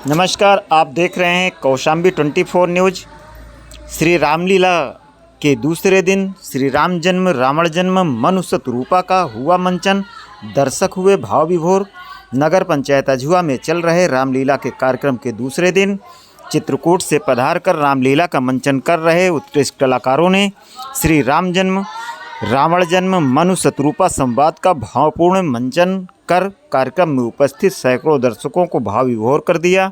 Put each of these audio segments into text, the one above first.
नमस्कार, आप देख रहे हैं कौशाम्बी 24 न्यूज। श्री रामलीला के दूसरे दिन श्री राम जन्म रावण जन्म मनु शतरूपा का हुआ मंचन। दर्शक हुए भाव विभोर। नगर पंचायत अझुआ में चल रहे रामलीला के कार्यक्रम के दूसरे दिन चित्रकूट से पधार कर रामलीला का मंचन कर रहे उत्कृष्ट कलाकारों ने श्री राम जन्म रावण जन्म मनु शतरूपा संवाद का भावपूर्ण मंचन कर कार्यक्रम में उपस्थित सैकड़ों दर्शकों को भाव विभोर कर दिया।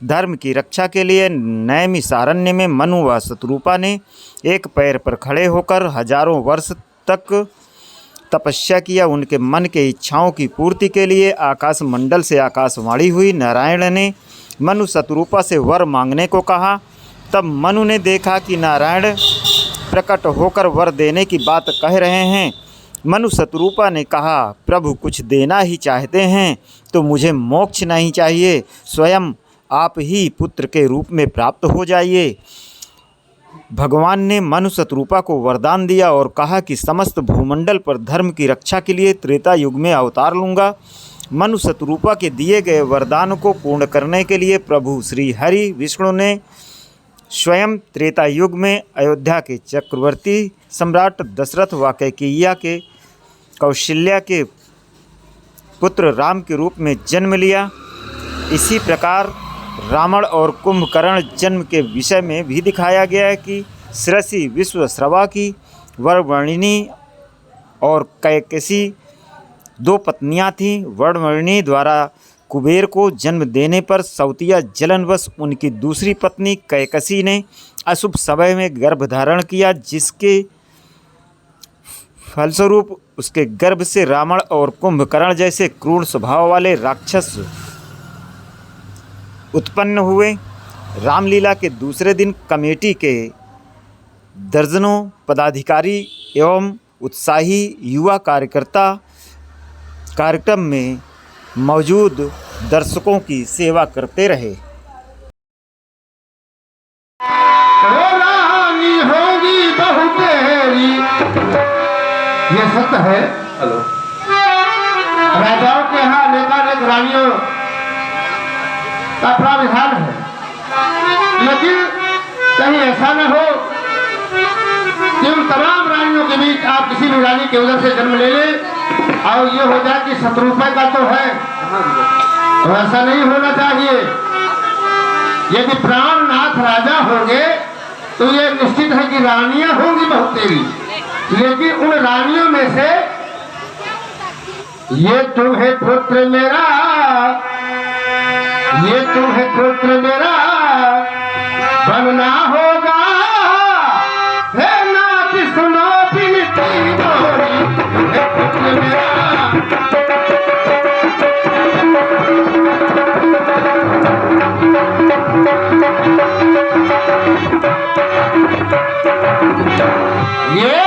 धर्म की रक्षा के लिए नैमिषारण्य में मनु व शतरूपा ने एक पैर पर खड़े होकर हजारों वर्ष तक तपस्या किया। उनके मन के इच्छाओं की पूर्ति के लिए आकाश मंडल से आकाशवाणी हुई। नारायण ने मनु शतरूपा से वर मांगने को कहा। तब मनु ने देखा कि नारायण प्रकट होकर वर देने की बात कह रहे हैं। मनु शतरूपा ने कहा, प्रभु कुछ देना ही चाहते हैं तो मुझे मोक्ष नहीं चाहिए, स्वयं आप ही पुत्र के रूप में प्राप्त हो जाइए। भगवान ने मनु शतरूपा को वरदान दिया और कहा कि समस्त भूमंडल पर धर्म की रक्षा के लिए त्रेता युग में अवतार लूँगा। मनु शतरूपा के दिए गए वरदान को पूर्ण करने के लिए प्रभु श्री हरि विष्णु ने स्वयं त्रेता युग में अयोध्या के चक्रवर्ती सम्राट दशरथ व कैकेयी के कौशल्या के पुत्र राम के रूप में जन्म लिया। इसी प्रकार रावण और कुंभकर्ण जन्म के विषय में भी दिखाया गया है कि श्रसी विश्वश्रवा की वरवर्णिनी और कैकसी दो पत्नियां थीं। वरवर्णिनी द्वारा कुबेर को जन्म देने पर सौतिया जलनवश उनकी दूसरी पत्नी कैकसी ने अशुभ समय में गर्भ धारण किया, जिसके फलस्वरूप उसके गर्भ से रावण और कुंभकर्ण जैसे क्रूर स्वभाव वाले राक्षस उत्पन्न हुए। रामलीला के दूसरे दिन कमेटी के दर्जनों पदाधिकारी एवं उत्साही युवा कार्यकर्ता कार्यक्रम में मौजूद दर्शकों की सेवा करते रहे। होगी बहु तेरी, ये सत्य है। हेलो, राजाओं के यहाँ अनेक रानियों का प्राविधान है, लेकिन कहीं ऐसा न हो कि उन तमाम रानियों के बीच आप किसी भी रानी के उधर से जन्म ले लें और ये हो जाए कि शतरूपा का तो है, तो ऐसा नहीं होना चाहिए। यदि प्राणनाथ राजा होंगे तो ये निश्चित है कि रानियां होंगी बहुत तेरी, लेकिन उन रानियों में से ये तुम्हें पुत्र मेरा, ये तुम्हें पुत्र मेरा बनना हो